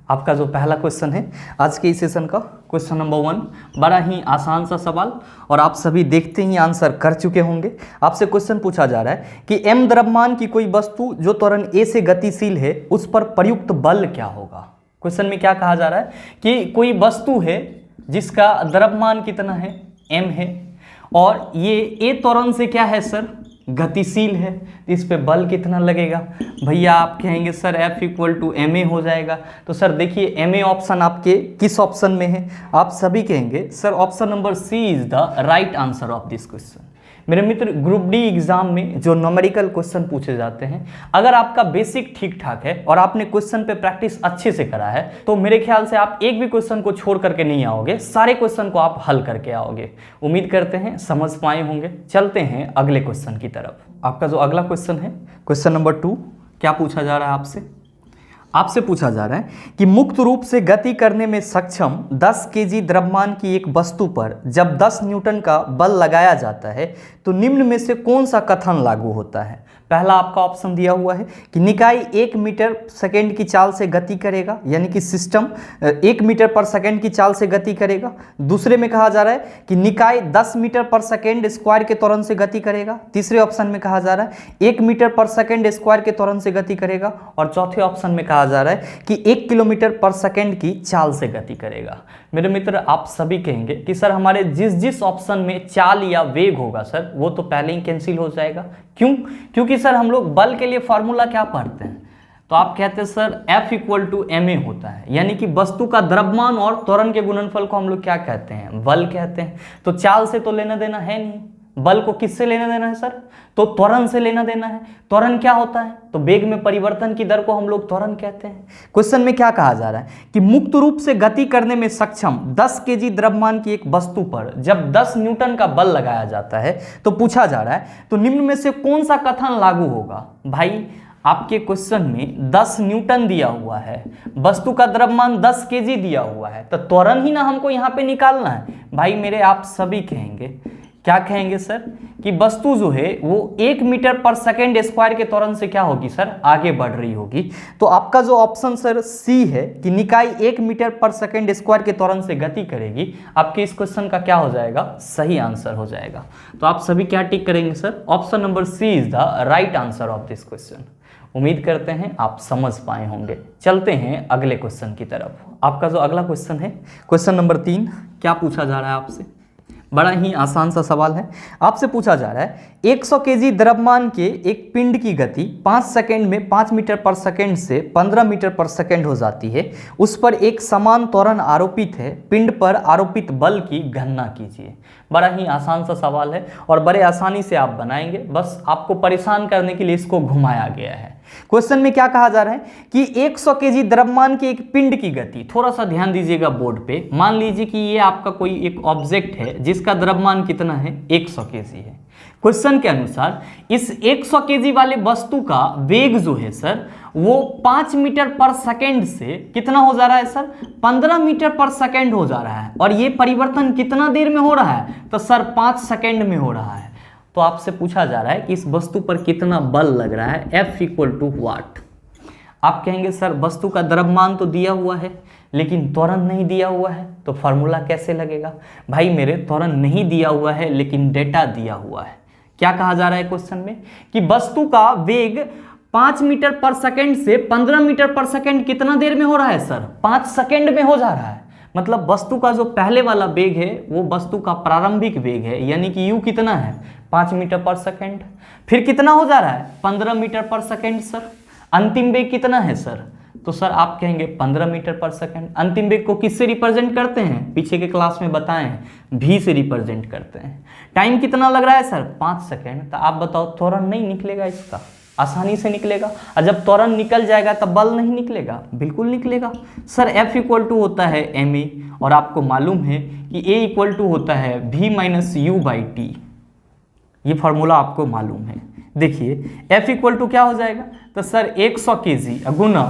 आपका जो पहला क्वेश्चन है आज के इस सेशन का, क्वेश्चन नंबर 1, बड़ा ही आसान सा सवाल और आप सभी देखते ही आंसर कर चुके होंगे। आपसे क्वेश्चन पूछा जा रहा है कि m द्रव्यमान की कोई वस्तु जो त्वरण a से गतिशील है उस पर प्रयुक्त बल क्या होगा। क्वेश्चन में क्या कहा जा रहा है कि कोई वस्तु है जिसका द्रव्यमान कितना है, m है, और ये a त्वरण से क्या है सर, गतिशील है। इस पे बल कितना लगेगा भैया, आप कहेंगे sir F equal to M A हो जाएगा। तो सर देखिए एम ए ऑप्शन आपके किस ऑप्शन में है, आप सभी कहेंगे sir option number C is the right answer of this question. मेरे मित्र, ग्रुप डी एग्जाम में जो न्यूमेरिकल क्वेश्चन पूछे जाते हैं, अगर आपका बेसिक ठीक ठाक है और आपने क्वेश्चन पे प्रैक्टिस अच्छे से करा है तो मेरे ख्याल से आप एक भी क्वेश्चन को छोड़ करके नहीं आओगे, सारे क्वेश्चन को आप हल करके आओगे। उम्मीद करते हैं समझ पाए होंगे। चलते हैं अगले क्वेश्चन की तरफ। आपका जो अगला क्वेश्चन है, क्वेश्चन नंबर 2, क्या पूछा जा रहा है आपसे पूछा जा रहा है कि मुक्त रूप से गति करने में सक्षम 10 केजी द्रव्यमान की एक वस्तु पर जब 10 न्यूटन का बल लगाया जाता है तो निम्न में से कौन सा कथन लागू होता है। पहला आपका ऑप्शन दिया हुआ है कि निकाय 1 मीटर सेकेंड की चाल से गति करेगा, यानी कि सिस्टम 1 मीटर पर सेकेंड की चाल से गति करेगा। दूसरे में कहा जा रहा है कि निकाय 10 मीटर पर सेकेंड स्क्वायर के त्वरण से गति करेगा। तीसरे ऑप्शन में कहा जा रहा है 1 मीटर पर सेकेंड स्क्वायर के त्वरण से गति करेगा। और चौथे ऑप्शन में कहा जा रहा है कि 1 किलोमीटर पर सेकेंड की चाल से गति करेगा। मेरे मित्र, आप सभी कहेंगे कि सर हमारे जिस ऑप्शन में चाल या वेग होगा सर वो तो पहले ही कैंसिल हो जाएगा। क्यों? क्योंकि सर हम लोग बल के लिए फॉर्मूला क्या पढ़ते हैं, तो आप कहते हैं sir F equal to M A होता है, यानी कि वस्तु का द्रव्यमान और त्वरण के गुणनफल को हम लोग क्या कहते हैं, बल कहते हैं। तो चाल से तो लेना देना है नहीं, बल को किससे लेना देना है सर, तो त्वरण से लेना देना है। त्वरण क्या होता है, तो वेग में परिवर्तन की दर को हम लोग त्वरण कहते हैं। क्वेश्चन में क्या कहा जा रहा है कि मुक्त रूप से गति करने में सक्षम 10 केजी द्रव्यमान की एक वस्तु पर जब 10 न्यूटन का बल लगाया जाता है तो पूछा जा रहा है तो निम्न में से कौन सा कथन लागू होगा। भाई आपके क्वेश्चन में 10 न्यूटन दिया हुआ है, वस्तु का द्रव्यमान 10 केजी दिया हुआ है, तो त्वरण ही ना हमको यहाँ पे निकालना है। भाई मेरे, आप सभी कहेंगे, क्या कहेंगे सर कि वस्तु जो है वो 1 मीटर पर सेकेंड स्क्वायर के त्वरण से क्या होगी सर, आगे बढ़ रही होगी। तो आपका जो ऑप्शन सर सी है कि निकाय 1 मीटर पर सेकेंड स्क्वायर के त्वरण से गति करेगी, आपके इस क्वेश्चन का क्या हो जाएगा, सही आंसर हो जाएगा। तो आप सभी क्या टिक करेंगे sir, option number C is the right answer of this question. उम्मीद करते हैं आप समझ पाए होंगे। चलते हैं अगले क्वेश्चन की तरफ। आपका जो अगला क्वेश्चन है, क्वेश्चन नंबर 3, क्या पूछा जा रहा है आपसे, बड़ा ही आसान सा सवाल है। आपसे पूछा जा रहा है 100 केजी द्रव्यमान के एक पिंड की गति 5 सेकंड में 5 मीटर पर सेकंड से 15 मीटर पर सेकंड हो जाती है। उस पर एक समान त्वरण आरोपित है, पिंड पर आरोपित बल की गणना कीजिए। बड़ा ही आसान सा सवाल है और बड़े आसानी से आप बनाएंगे, बस आपको परेशान करने के लिए इसको घुमाया गया है। क्वेश्चन में क्या कहा जा रहा है कि 100 केजी द्रव्यमान के एक पिंड की गति, थोड़ा सा ध्यान दीजिएगा बोर्ड पे, मान लीजिए कि ये आपका कोई एक ऑब्जेक्ट है जिसका द्रव्यमान कितना है, 100 केजी है। क्वेश्चन के अनुसार इस 100 केजी वाले वस्तु का वेग जो है सर वो 5 मीटर पर सेकेंड से कितना हो जा रहा है सर, 15 मीटर पर सेकेंड हो जा रहा है। और ये परिवर्तन कितना देर में हो रहा है, तो सर 5 सेकेंड में हो रहा है। तो आपसे पूछा जा रहा है कि इस वस्तु पर कितना बल लग रहा है, F इक्वल टू व्हाट। आप कहेंगे सर वस्तु का द्रव्यमान तो दिया हुआ है लेकिन त्वरण नहीं दिया हुआ है, तो फॉर्मूला कैसे लगेगा। भाई मेरे, त्वरण नहीं दिया हुआ है लेकिन डेटा दिया हुआ है। क्या कहा जा रहा है क्वेश्चन में कि वस्तु का वेग 5 मीटर पर सेकेंड से 15 मीटर पर सेकेंड कितना देर में हो रहा है सर, 5 सेकेंड में हो जा रहा है। मतलब वस्तु का जो पहले वाला वेग है वो वस्तु का प्रारंभिक वेग है, यानी कि u कितना है, 5 मीटर पर सेकेंड। फिर कितना हो जा रहा है, 15 मीटर पर सेकेंड सर। अंतिम वेग कितना है सर, तो सर आप कहेंगे 15 मीटर पर सेकेंड। अंतिम वेग को किससे रिप्रेजेंट करते हैं, पीछे के क्लास में बताए हैं, v से रिप्रेजेंट करते हैं। टाइम कितना लग रहा है सर, 5 सेकेंड। तो आप बताओ त्वरण नहीं निकलेगा इसका, आसानी से निकलेगा। और जब त्वरण निकल जाएगा तब बल नहीं निकलेगा, बिल्कुल निकलेगा सर। F इक्वल टू होता है ma, और आपको मालूम है कि A इक्वल टू होता है v minus u by T. ये फॉर्मूला आपको मालूम है। देखिए F इक्वल टू क्या हो जाएगा, तो सर 100 केजी गुना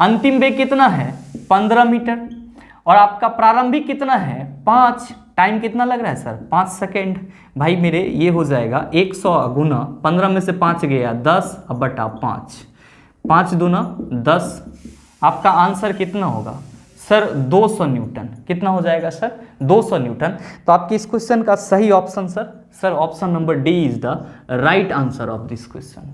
अंतिम वेग कितना है, 15 मीटर, और आपका प्रारंभिक कितना है, 5। टाइम कितना लग रहा है सर, 5 सेकेंड। भाई मेरे, ये हो जाएगा 100 गुना 15 में से 5 गया 10 अब बटा 5, 5 दूना 10। आपका आंसर कितना होगा सर 200 न्यूटन। कितना हो जाएगा सर 200 न्यूटन। तो आपकी इस क्वेश्चन का सही option sir option number D is the right answer of this question.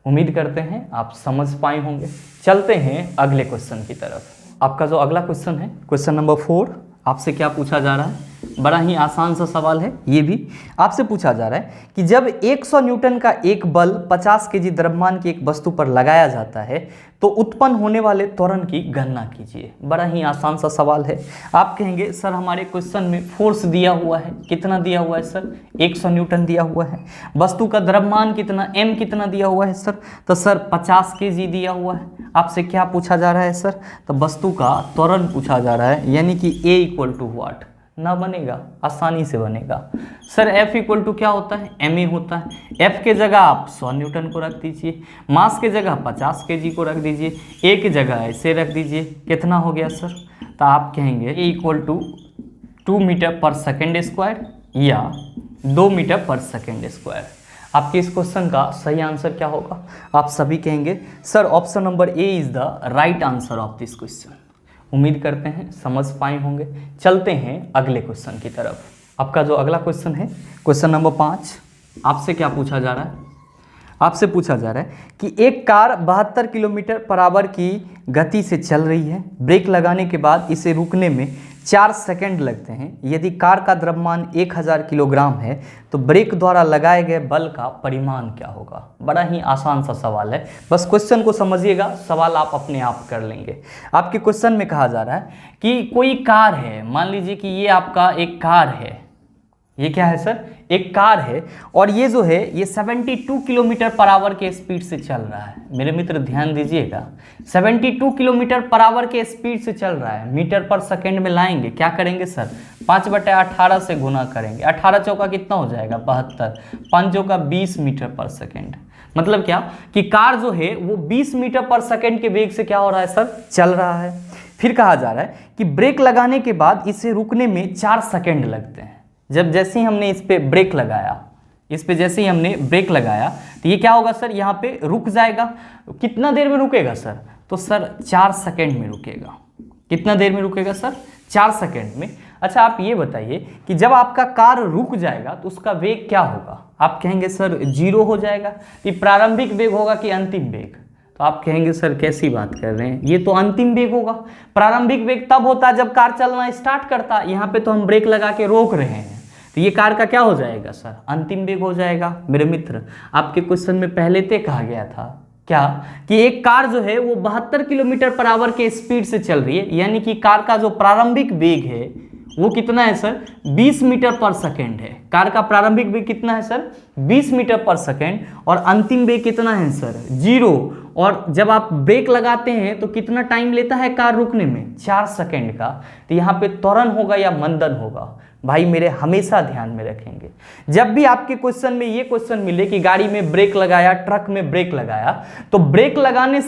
उम्मीद करते हैं आप समझ पाए होंगे। चलते हैं अगले क्वेश्चन की तरफ। आपका जो अगला क्वेश्चन है क्वेश्चन नंबर 4, आपसे क्या पूछा जा रहा है, बड़ा ही आसान सा सवाल है। ये भी आपसे पूछा जा रहा है कि जब 100 न्यूटन का एक बल 50 केजी द्रव्यमान की एक वस्तु पर लगाया जाता है तो उत्पन्न होने वाले त्वरण की गणना कीजिए। बड़ा ही आसान सा सवाल है। आप कहेंगे सर हमारे क्वेश्चन में फोर्स दिया हुआ है, कितना दिया हुआ है सर 100 न्यूटन दिया हुआ है। वस्तु का द्रव्यमान कितना m कितना दिया हुआ है सर, तो सर 50 केजी दिया हुआ है। आपसे क्या पूछा जा रहा है सर, तो वस्तु का त्वरण पूछा जा रहा है, यानी कि a इक्वल टू वाट ना बनेगा, आसानी से बनेगा सर। F इक्वल टू क्या होता है ma होता है। F के जगह आप 100 न्यूटन को रख दीजिए, मास के जगह 50 केजी को रख दीजिए, A की जगह ऐसे रख दीजिए। कितना हो गया सर, तो आप कहेंगे A इक्वल टू 2 मीटर पर सेकेंड स्क्वायर या 2 मीटर पर सेकेंड स्क्वायर। आपके इस क्वेश्चन का सही आंसर क्या होगा, आप सभी कहेंगे sir option number A is the right answer of this question. उम्मीद करते हैं समझ पाए होंगे। चलते हैं अगले क्वेश्चन की तरफ। आपका जो अगला क्वेश्चन है क्वेश्चन नंबर 5, आपसे क्या पूछा जा रहा है, आपसे पूछा जा रहा है कि एक कार 72 किलोमीटर पर आवर की गति से चल रही है। ब्रेक लगाने के बाद इसे रुकने में 4 सेकंड लगते हैं। यदि कार का द्रव्यमान 1000 किलोग्राम है तो ब्रेक द्वारा लगाए गए बल का परिमाण क्या होगा। बड़ा ही आसान सा सवाल है, बस क्वेश्चन को समझिएगा, सवाल आप अपने आप कर लेंगे। आपके क्वेश्चन में कहा जा रहा है कि कोई कार है, मान लीजिए कि ये आपका एक कार है, ये क्या है सर एक कार है, और ये जो है ये 72 किलोमीटर पर आवर के स्पीड से चल रहा है। मेरे मित्र ध्यान दीजिएगा, 72 किलोमीटर पर आवर के स्पीड से चल रहा है। मीटर पर सेकेंड में लाएंगे, क्या करेंगे सर 5/18 से गुना करेंगे। 18 चौका कितना हो जाएगा 72, 5 चौका 20 मीटर पर सेकेंड। मतलब क्या कि कार जो है वो 20 मीटर पर सेकेंड के वेग से क्या हो रहा है सर चल रहा है। फिर कहा जा रहा है कि ब्रेक लगाने के बाद इसे रुकने में 4 सेकेंड लगते हैं। जब जैसे ही हमने इस पे ब्रेक लगाया, इस पे जैसे ही हमने ब्रेक लगाया तो ये क्या होगा सर, यहाँ पे रुक जाएगा। कितना देर में रुकेगा सर, तो सर 4 सेकेंड में रुकेगा। कितना देर में रुकेगा सर 4 सेकेंड में। अच्छा आप ये बताइए कि जब आपका कार रुक जाएगा तो उसका वेग क्या होगा। आप कहेंगे सर 0 हो जाएगा। ये प्रारंभिक वेग होगा कि अंतिम वेग, तो आप कहेंगे सर कैसी बात कर रहे हैं, ये तो अंतिम वेग होगा। प्रारंभिक वेग तब होता है जब कार चलना स्टार्ट करता है, यहाँ पे तो हम ब्रेक लगा के रोक रहे हैं, तो ये कार का क्या हो जाएगा सर अंतिम वेग हो जाएगा। मेरे मित्र आपके क्वेश्चन में पहले से कहा गया था क्या कि एक कार जो है वो 72 किलोमीटर पर आवर के स्पीड से चल रही है, यानी कि कार का जो प्रारंभिक वेग है वो कितना है सर 20 मीटर पर सेकेंड है। कार का प्रारंभिक वेग कितना है सर 20 मीटर पर सेकेंड, और अंतिम वेग कितना है सर 0। और जब आप ब्रेक लगाते हैं तो कितना टाइम लेता है कार रुकने में 4 सेकेंड का। तो यहाँ पे त्वरण होगा या मंदन होगा, भाई मेरे हमेशा ध्यान में रखेंगे। जब भी आपके क्वेश्चन में ये क्वेश्चन मिले कि गाड़ी में ब्रेक लगाया, ट्रक में ब्रेक लगाया, तो ब्रेक लगाने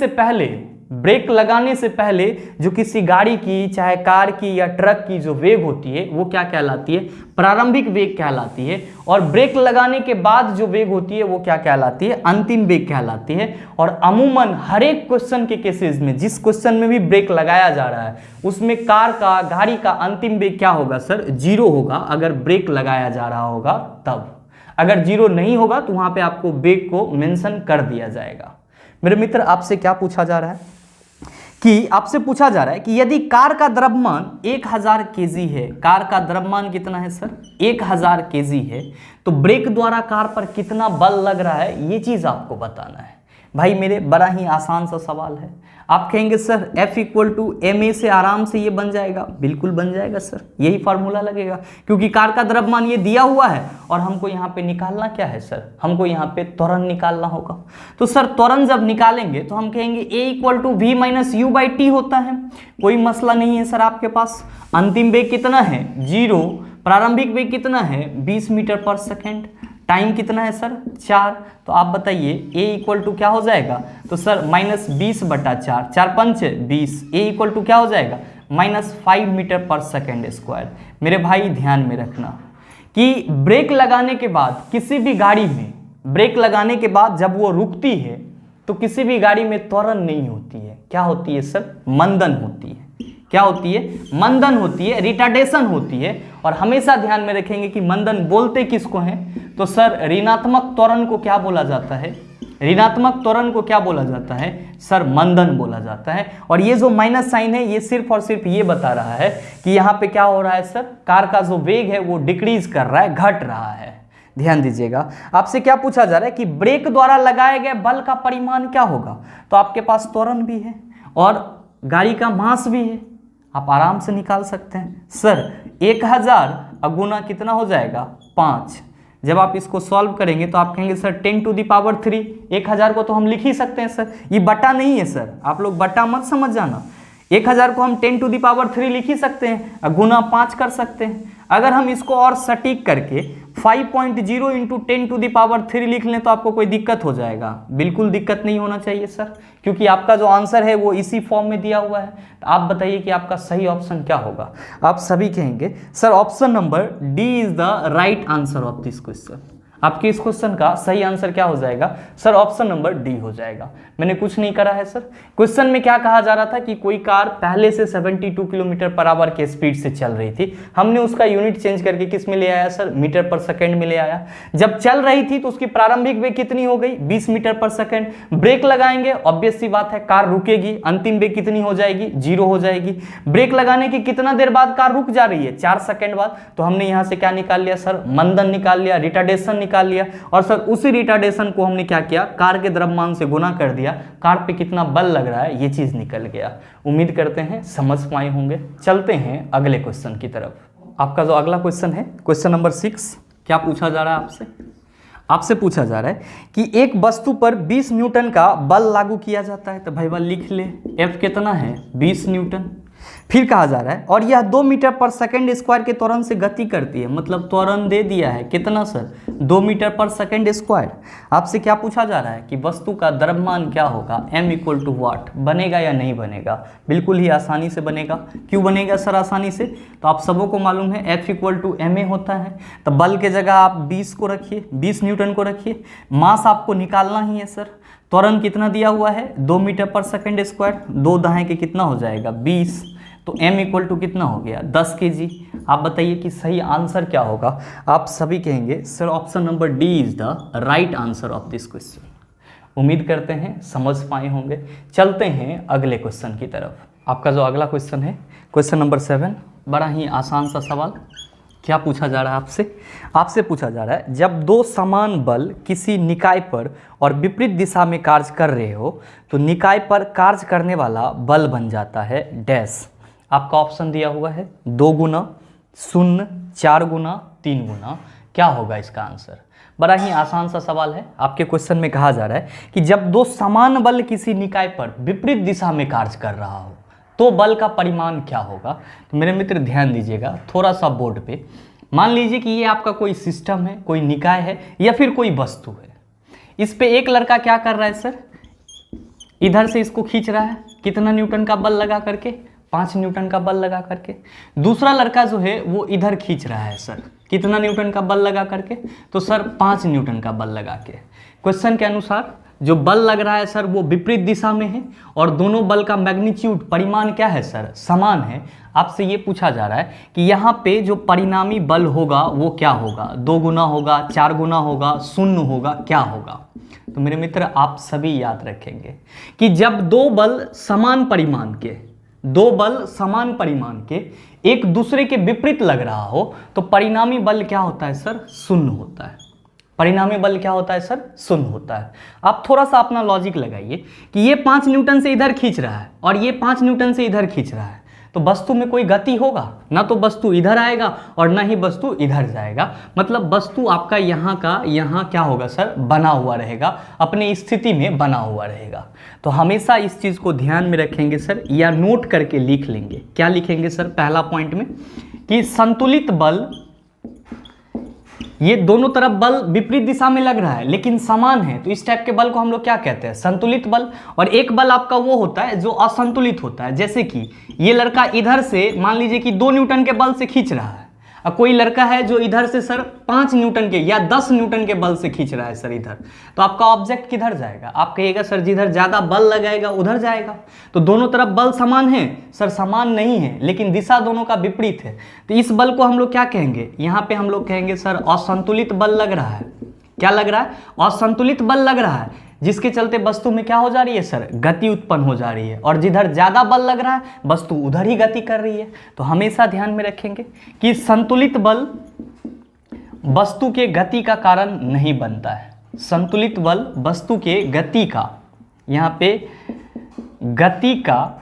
से पहले जो किसी गाड़ी की चाहे कार की या ट्रक की जो वेग होती है वो क्या कहलाती है प्रारंभिक वेग कहलाती है, और ब्रेक लगाने के बाद जो वेग होती है वो क्या कहलाती है अंतिम वेग कहलाती है। और अमूमन हर एक क्वेश्चन के केसेस में जिस क्वेश्चन में भी ब्रेक लगाया जा रहा है उसमें कार का गाड़ी का अंतिम वेग क्या होगा सर 0 होगा, अगर ब्रेक लगाया जा रहा होगा तब। अगर 0 नहीं होगा तो वहां पे आपको वेग को मेंशन कर दिया जाएगा। मेरे मित्र आपसे क्या पूछा जा रहा है कि आपसे पूछा जा रहा है कि यदि कार का द्रव्यमान 1000 केजी है, कार का द्रव्यमान कितना है सर 1000 केजी है, तो ब्रेक द्वारा कार पर कितना बल लग रहा है ये चीज आपको बताना है। भाई मेरे बड़ा ही आसान सा सवाल है। आप कहेंगे sir F equal to ma से आराम से ये बन जाएगा, बिल्कुल बन जाएगा सर, यही फार्मूला लगेगा क्योंकि कार का द्रव्यमान ये दिया हुआ है और हमको यहाँ पे निकालना क्या है सर, हमको यहाँ पे त्वरण निकालना होगा। तो सर त्वरण जब निकालेंगे तो हम कहेंगे a equal to v minus u by T होता है, कोई मसला नहीं है सर आपके पास। अंतिम वेग कितना है 0, प्रारंभिक वेग कितना है 20 मीटर पर सेकेंड, टाइम कितना है सर 4। तो आप बताइए a इक्वल टू क्या हो जाएगा, तो सर माइनस 20/4, 4 पंच 20, a इक्वल टू क्या हो जाएगा माइनस 5 मीटर पर सेकेंड स्क्वायर। मेरे भाई ध्यान में रखना कि ब्रेक लगाने के बाद किसी भी गाड़ी में ब्रेक लगाने के बाद जब वो रुकती है तो किसी भी गाड़ी में त्वरण नहीं होती है, क्या होती है सर, मंदन होती है। क्या होती है, मंदन होती है, रिटार्डेशन होती है। और हमेशा ध्यान में रखेंगे कि मंदन बोलते किसको हैं, तो सर ऋणात्मक त्वरण को क्या बोला जाता है, ऋणात्मक त्वरण को क्या बोला जाता है सर, मंदन बोला जाता है। और ये जो माइनस साइन है ये सिर्फ और सिर्फ ये बता रहा है कि यहाँ पे क्या हो रहा है सर, कार का जो वेग है वो डिक्रीज कर रहा है, घट रहा है। ध्यान दीजिएगा, आपसे क्या पूछा जा रहा है कि ब्रेक द्वारा लगाए गए बल का परिमाण क्या होगा, तो आपके पास त्वरण भी है और गाड़ी का मास भी है, आप आराम से निकाल सकते हैं। सर 1000 गुना कितना हो जाएगा 5। जब आप इसको सॉल्व करेंगे तो आप कहेंगे सर 10⁻3, 1000 को तो हम लिख ही सकते हैं सर, ये बटा नहीं है सर, आप लोग बटा मत समझ जाना। 1000 को हम 10⁻3 लिख ही सकते हैं, गुना 5 कर सकते हैं। अगर हम इसको और सटीक करके 5.0 × 10⁻3 लिख लें तो आपको कोई दिक्कत हो जाएगा, बिल्कुल दिक्कत नहीं होना चाहिए सर, क्योंकि आपका जो आंसर है वो इसी फॉर्म में दिया हुआ है। तो आप बताइए कि आपका सही ऑप्शन क्या होगा। आप सभी कहेंगे sir option number D is the right answer of this question. आपके इस क्वेश्चन का सही आंसर क्या हो जाएगा सर, ऑप्शन नंबर डी हो जाएगा। मैंने कुछ नहीं करा है सर। क्वेश्चन में क्या कहा जा रहा था कि कोई कार पहले से 72 किलोमीटर/आवर के स्पीड से चल रही थी, हमने उसका यूनिट चेंज करके किस में ले आया सर, मीटर/सेकंड में ले आया। जब चल रही थी तो उसकी प्रारंभिक वेग कितनी हो गई 20 मीटर/सेकंड। ब्रेक लगाएंगे, ऑब्वियस सी बात है कार रुकेगी, अंतिम वेग कितनी हो जाएगी 0 हो जाएगी। ब्रेक लगाने की कितना देर बाद कार रुक जा रही है 4 सेकंड बाद, तो हमने यहाँ से क्या निकाल लिया सर, मंदन निकाल लिया, रिटार्डेशन निकाल लिया। और सर उसी रिटार्डेशन को हमने क्या किया, कार के द्रव्यमान से गुना कर दिया, कार पे कितना बल लग रहा है ये चीज निकल गया। उम्मीद करते हैं समझ पाए होंगे। चलते हैं अगले क्वेश्चन की तरफ। आपका जो अगला क्वेश्चन है क्वेश्चन नंबर 6, क्या पूछा जा रहा है आपसे, आपसे पूछा जा रहा है कि एक वस्तु पर 20 न्यूटन का बल लागू किया जाता है। तो भाई बल लिख ले, F कितना है 20 न्यूटन। फिर कहा जा रहा है और यह 2 मीटर/सेकंड स्क्वायर के त्वरण से गति करती है, मतलब त्वरण दे दिया है कितना सर 2 मीटर/सेकंड स्क्वायर। आपसे क्या पूछा जा रहा है कि वस्तु का द्रव्यमान क्या होगा, m = वाट। बनेगा या नहीं बनेगा, बिल्कुल ही आसानी से बनेगा। क्यों बनेगा सर आसानी से, तो आप सबों को मालूम है F = ma होता है। तो बल के जगह आप 20 को रखिए, 20 न्यूटन को रखिए। मास आपको निकालना ही है सर, त्वरण कितना दिया हुआ है 2 मीटर/सेकंड स्क्वायर, 2 दाएं के कितना हो जाएगा 20, तो m = कितना हो गया 10 kg। आप बताइए कि सही आंसर क्या होगा। आप सभी कहेंगे sir option number D is the right answer of this question. उम्मीद करते हैं समझ पाए होंगे। चलते हैं अगले क्वेश्चन की तरफ। आपका जो अगला क्वेश्चन है क्वेश्चन नंबर 7, बड़ा ही आसान सा सवाल। क्या पूछा जा रहा है आपसे, आपसे पूछा जा रहा है जब 2 समान बल किसी निकाय पर और विपरीत दिशा में कार्य कर रहे हो तो निकाय पर कार्य करने वाला बल बन जाता है डैश। आपका ऑप्शन दिया हुआ है 2 गुना, 0, 4 गुना, 3 गुना। क्या होगा इसका आंसर। बड़ा ही आसान सा सवाल है। आपके क्वेश्चन में कहा जा रहा है कि जब 2 समान बल किसी निकाय पर विपरीत दिशा में कार्य कर रहा हो तो बल का परिमाण क्या होगा। तो मेरे मित्र ध्यान दीजिएगा थोड़ा सा बोर्ड पे। मान लीजिए कि ये आपका कोई सिस्टम है, कोई निकाय है या फिर कोई वस्तु है। इस पे एक लड़का क्या कर रहा है सर, इधर से इसको खींच रहा है, कितना न्यूटन का बल लगा करके 5 न्यूटन का बल लगा करके। दूसरा लड़का जो है वो इधर खींच रहा है सर, कितना न्यूटन का बल लगा करके, तो सर 5 न्यूटन का बल लगा के। क्वेश्चन के अनुसार जो बल लग रहा है सर वो विपरीत दिशा में है और दोनों बल का मैग्नीट्यूड परिमाण क्या है सर, समान है। आपसे ये पूछा जा रहा है कि यहाँ पे जो परिणामी बल होगा वो क्या होगा, 2 गुना होगा, 4 गुना होगा, 0 होगा, क्या होगा। तो मेरे मित्र आप सभी याद रखेंगे कि जब 2 बल समान परिमाण के, 2 बल समान परिमाण के एक दूसरे के विपरीत लग रहा हो तो परिणामी बल क्या होता है सर, 0 होता है। परिणामी बल क्या होता है सर, 0 होता है। आप थोड़ा सा अपना लॉजिक लगाइए कि ये 5 न्यूटन से इधर खींच रहा है और ये 5 न्यूटन से इधर खींच रहा है, तो वस्तु में कोई गति होगा ना, तो वस्तु इधर आएगा और ना ही वस्तु इधर जाएगा। मतलब वस्तु आपका यहाँ का यहाँ क्या होगा सर, बना हुआ रहेगा, अपनी स्थिति में बना हुआ रहेगा। तो हमेशा इस चीज़ को ध्यान में रखेंगे सर, या नोट करके लिख लेंगे। क्या लिखेंगे सर, पहला पॉइंट में कि संतुलित बल, ये दोनों तरफ बल विपरीत दिशा में लग रहा है लेकिन समान है, तो इस टाइप के बल को हम लोग क्या कहते हैं, संतुलित बल। और एक बल आपका वो होता है जो असंतुलित होता है, जैसे कि ये लड़का इधर से मान लीजिए कि 2 न्यूटन के बल से खींच रहा है, अब कोई लड़का है जो इधर से सर 5 न्यूटन के या 10 न्यूटन के बल से खींच रहा है सर इधर, तो आपका ऑब्जेक्ट किधर जाएगा? आप कहिएगा सर जिधर ज़्यादा बल लगाएगा उधर जाएगा। तो दोनों तरफ बल समान है सर? समान नहीं है, लेकिन दिशा दोनों का विपरीत है। तो इस बल को हम लोग क्या कहेंगे? यहाँ पे हम लोग कहेंगे सर असंतुलित बल लग रहा है। क्या लग रहा है? असंतुलित बल लग रहा है, जिसके चलते वस्तु में क्या हो जा रही है सर? गति उत्पन्न हो जा रही है। और जिधर ज्यादा बल लग रहा है वस्तु उधर ही गति कर रही है। तो हमेशा ध्यान में रखेंगे कि संतुलित बल वस्तु के गति का कारण नहीं बनता है। संतुलित बल वस्तु के गति का, यहाँ पे गति का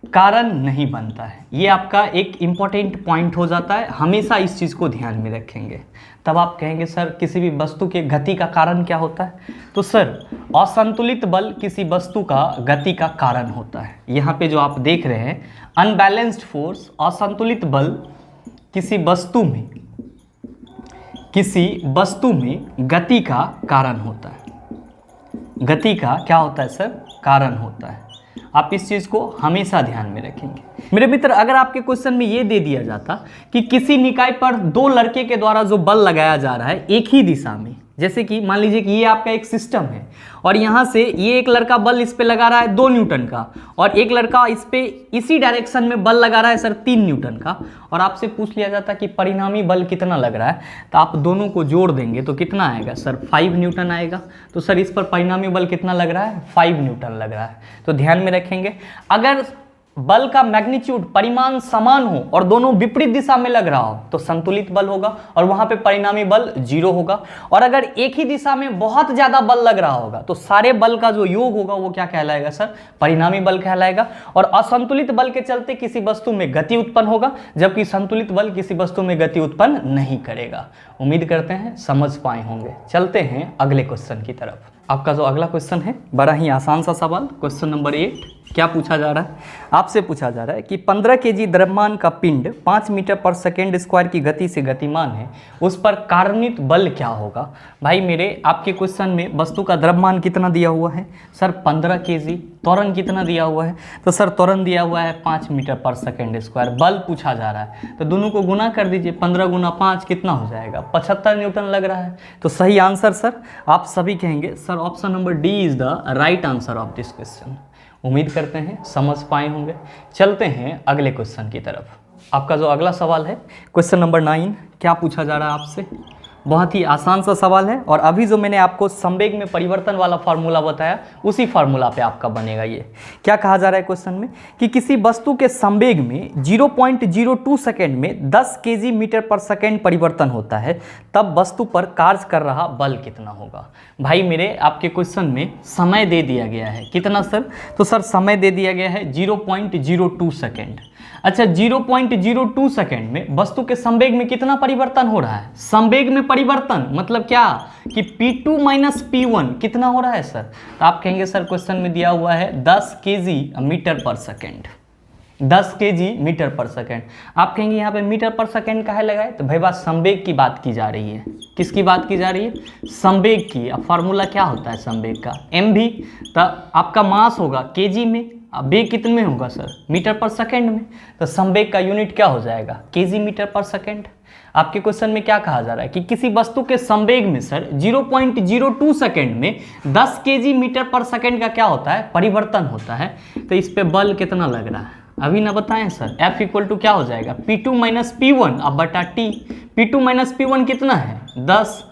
कारण नहीं बनता है। ये आपका एक इंपॉर्टेंट पॉइंट हो जाता है, हमेशा इस चीज़ को ध्यान में रखेंगे। तब आप कहेंगे सर किसी भी वस्तु के गति का कारण क्या होता है? तो सर असंतुलित बल किसी वस्तु का गति का कारण होता है। यहाँ पे जो आप देख रहे हैं अनबैलेंस्ड फोर्स, असंतुलित बल किसी वस्तु में गति का कारण होता है। गति का क्या होता है सर? कारण होता है। आप इस चीज़ को हमेशा ध्यान में रखेंगे। मेरे मित्र, अगर आपके क्वेश्चन में ये दे दिया जाता कि किसी निकाय पर दो लड़के के द्वारा जो बल लगाया जा रहा है एक ही दिशा में, जैसे कि मान लीजिए कि ये आपका एक सिस्टम है और यहाँ से ये एक लड़का बल इस पे लगा रहा है 2 न्यूटन का, और एक लड़का इस पे इसी डायरेक्शन में बल लगा रहा है सर 3 न्यूटन का, और आपसे पूछ लिया जाता कि परिणामी बल कितना लग रहा है, तो आप दोनों को जोड़ देंगे तो कितना आएगा सर? 5 न्यूटन आएगा। तो सर इस पर परिणामी बल कितना लग रहा है? 5 न्यूटन लग रहा है। तो ध्यान में रखेंगे, अगर बल का मैग्नीट्यूड परिमाण समान हो और दोनों विपरीत दिशा में लग रहा हो तो संतुलित बल होगा और वहां पे परिणामी बल 0 होगा। और अगर एक ही दिशा में बहुत ज्यादा बल लग रहा होगा तो सारे बल का जो योग होगा वो क्या कहलाएगा सर? परिणामी बल कहलाएगा। और असंतुलित बल के चलते किसी वस्तु में गति उत्पन्न होगा, जबकि संतुलित बल किसी वस्तु में गति उत्पन्न नहीं करेगा। उम्मीद करते हैं समझ पाए होंगे। चलते हैं अगले क्वेश्चन की तरफ। आपका जो अगला क्वेश्चन है बड़ा ही आसान सा सवाल, क्वेश्चन नंबर 8। क्या पूछा जा रहा है? आपसे पूछा जा रहा है कि 15 केजी द्रव्यमान का पिंड 5 मीटर पर सेकेंड स्क्वायर की गति से गतिमान है, उस पर कारणित बल क्या होगा? भाई मेरे, आपके क्वेश्चन में वस्तु का द्रव्यमान कितना दिया हुआ है सर? 15 केजी। त्वरण कितना दिया हुआ है? तो सर त्वरण दिया हुआ है 5 मीटर पर सेकेंड स्क्वायर। बल पूछा जा रहा है तो दोनों को गुना कर दीजिए। 15 गुना 5 कितना हो जाएगा? 75 न्यूटन लग रहा है। तो सही आंसर सर आप सभी कहेंगे sir option number D is the right answer of this question. उम्मीद करते हैं समझ पाए होंगे। चलते हैं अगले क्वेश्चन की तरफ। आपका जो अगला सवाल है क्वेश्चन नंबर 9। क्या पूछा जा रहा है आपसे? बहुत ही आसान सा सवाल है, और अभी जो मैंने आपको संवेग में परिवर्तन वाला फार्मूला बताया उसी फार्मूला पे आपका बनेगा। ये क्या कहा जा रहा है क्वेश्चन में कि किसी वस्तु के संवेग में 0.02 सेकेंड में 10 केजी मीटर पर सेकेंड परिवर्तन होता है, तब वस्तु पर कार्य कर रहा बल कितना होगा? भाई मेरे, आपके क्वेश्चन में समय दे दिया गया है। कितना सर? तो सर समय दे दिया गया है 0.02 सेकेंड। अच्छा, 0.02 सेकेंड में वस्तु के संवेग में कितना परिवर्तन हो रहा है? संवेग में परिवर्तन मतलब क्या कि P2 माइनस P1 कितना हो रहा है सर? तो आप कहेंगे सर क्वेश्चन में दिया हुआ है 10 केजी मीटर पर सेकेंड। 10 केजी मीटर पर सेकेंड। आप कहेंगे यहाँ पे मीटर पर सेकेंड काहे लगाए? तो भाई बात संवेग की बात की जा रही है। किसकी बात की जा रही है? संवेग की। अब फार्मूला क्या होता है संवेग का? mv। तो आपका मास होगा केजी में, अब वेग कितने में होगा सर? मीटर पर सेकेंड में। तो संवेग का यूनिट क्या हो जाएगा? केजी मीटर पर सेकेंड। आपके क्वेश्चन में क्या कहा जा रहा है कि किसी वस्तु के संवेग में सर 0.02 सेकेंड में 10 केजी मीटर पर सेकेंड का क्या होता है? परिवर्तन होता है। तो इस पे बल कितना लग रहा है अभी ना बताएं सर? F इक्वल टू क्या हो जाएगा? P2 माइनस P1 अब बटा T। P2 माइनस P1 कितना है? 10।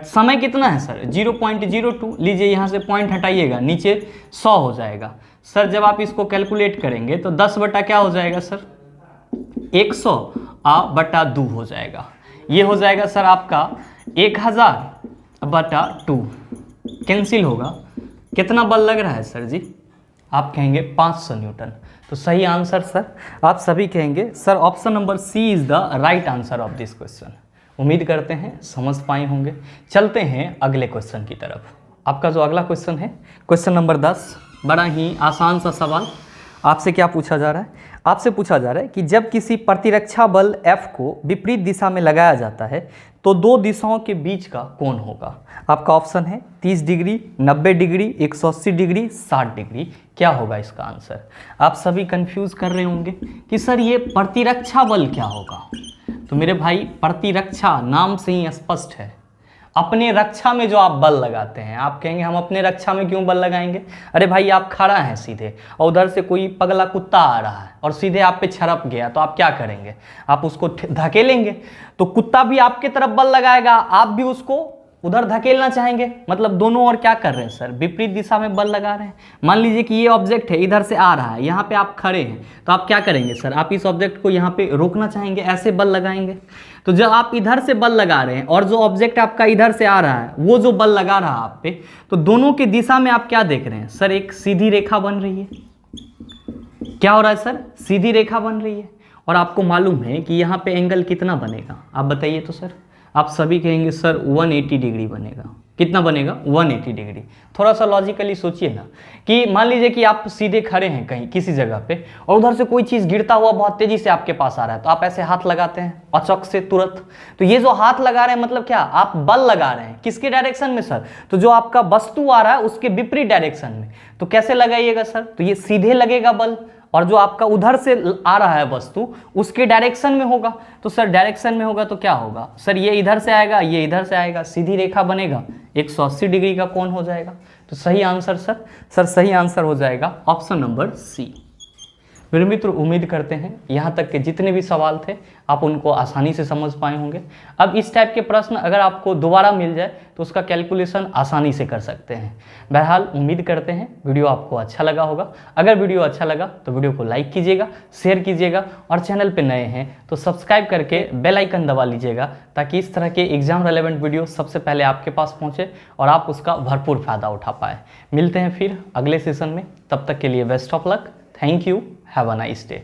समय कितना है सर? 0.02। लीजिए यहाँ से पॉइंट हटाइएगा, नीचे 100 हो जाएगा सर। जब आप इसको कैलकुलेट करेंगे तो 10 बटा क्या हो जाएगा सर? 100 बटा 2 हो जाएगा। ये हो जाएगा सर आपका 1000 बटा 2। कैंसिल होगा। कितना बल लग रहा है सर जी? आप कहेंगे 500 न्यूटन। तो सही आंसर सर आप सभी कहेंगे sir option number C is the right answer of this question. उम्मीद करते हैं समझ पाए होंगे। चलते हैं अगले क्वेश्चन की तरफ। आपका जो अगला क्वेश्चन है क्वेश्चन नंबर 10, बड़ा ही आसान सा सवाल। आपसे क्या पूछा जा रहा है? आपसे पूछा जा रहा है कि जब किसी प्रतिरक्षा बल F को विपरीत दिशा में लगाया जाता है तो दो दिशाओं के बीच का कोण होगा। आपका ऑप्शन है 30 डिग्री, 90 डिग्री, 180 डिग्री, 60 डिग्री। क्या होगा इसका आंसर? आप सभी कंफ्यूज कर रहे होंगे कि सर ये प्रतिरक्षा बल क्या होगा। तो मेरे भाई प्रतिरक्षा नाम से ही स्पष्ट है, अपने रक्षा में जो आप बल लगाते हैं। आप कहेंगे हम अपने रक्षा में क्यों बल लगाएंगे? अरे भाई आप खड़ा हैं सीधे और उधर से कोई पगला कुत्ता आ रहा है और सीधे आप पे छरप गया, तो आप क्या करेंगे? आप उसको धकेलेंगे। तो कुत्ता भी आपके तरफ बल लगाएगा, आप भी उसको उधर धकेलना चाहेंगे। मतलब दोनों और क्या कर रहे हैं सर? विपरीत दिशा में बल लगा रहे हैं। मान लीजिए कि ये ऑब्जेक्ट है, इधर से आ रहा है, यहाँ पे आप खड़े हैं, तो आप क्या करेंगे सर? आप इस ऑब्जेक्ट को यहाँ पे रोकना चाहेंगे, ऐसे बल लगाएंगे। तो जब आप इधर से बल लगा रहे हैं और जो ऑब्जेक्ट आपका इधर से आ रहा है वो जो बल लगा रहा है आप पे, तो दोनों की दिशा में आप क्या देख रहे हैं सर? एक सीधी रेखा बन रही है। क्या हो रहा है सर? सीधी रेखा बन रही है। और आपको मालूम है कि यहाँ पे एंगल कितना बनेगा? आप बताइए तो सर। आप सभी कहेंगे सर 180 डिग्री बनेगा। कितना बनेगा? 180 डिग्री। थोड़ा सा लॉजिकली सोचिए ना कि मान लीजिए कि आप सीधे खड़े हैं कहीं किसी जगह पे और उधर से कोई चीज़ गिरता हुआ बहुत तेजी से आपके पास आ रहा है, तो आप ऐसे हाथ लगाते हैं अचक से तुरंत। तो ये जो हाथ लगा रहे हैं मतलब क्या? आप बल लगा रहे हैं। किसके डायरेक्शन में सर? तो जो आपका वस्तु आ रहा है उसके विपरीत डायरेक्शन में। तो कैसे लगाइएगा सर? तो ये सीधे लगेगा बल, और जो आपका उधर से आ रहा है वस्तु उसके डायरेक्शन में होगा। तो सर डायरेक्शन में होगा तो क्या होगा सर? ये इधर से आएगा, ये इधर से आएगा, सीधी रेखा बनेगा, 180 डिग्री का कोण हो जाएगा। तो सही आंसर सर सही आंसर हो जाएगा ऑप्शन नंबर सी। मेरे मित्र उम्मीद करते हैं यहाँ तक के जितने भी सवाल थे आप उनको आसानी से समझ पाए होंगे। अब इस टाइप के प्रश्न अगर आपको दोबारा मिल जाए तो उसका कैलकुलेशन आसानी से कर सकते हैं। बहरहाल उम्मीद करते हैं वीडियो आपको अच्छा लगा होगा। अगर वीडियो अच्छा लगा तो वीडियो को लाइक कीजिएगा, शेयर कीजिएगा और चैनल पे नए हैं तो सब्सक्राइब करके बेल आइकन दबा लीजिएगा, ताकि इस तरह के एग्जाम रेलेवेंट वीडियो सबसे पहले आपके पास पहुँचे और आप उसका भरपूर फायदा उठा पाए। मिलते हैं फिर अगले सेशन में, तब तक के लिए best of luck. Thank you. Have a nice day.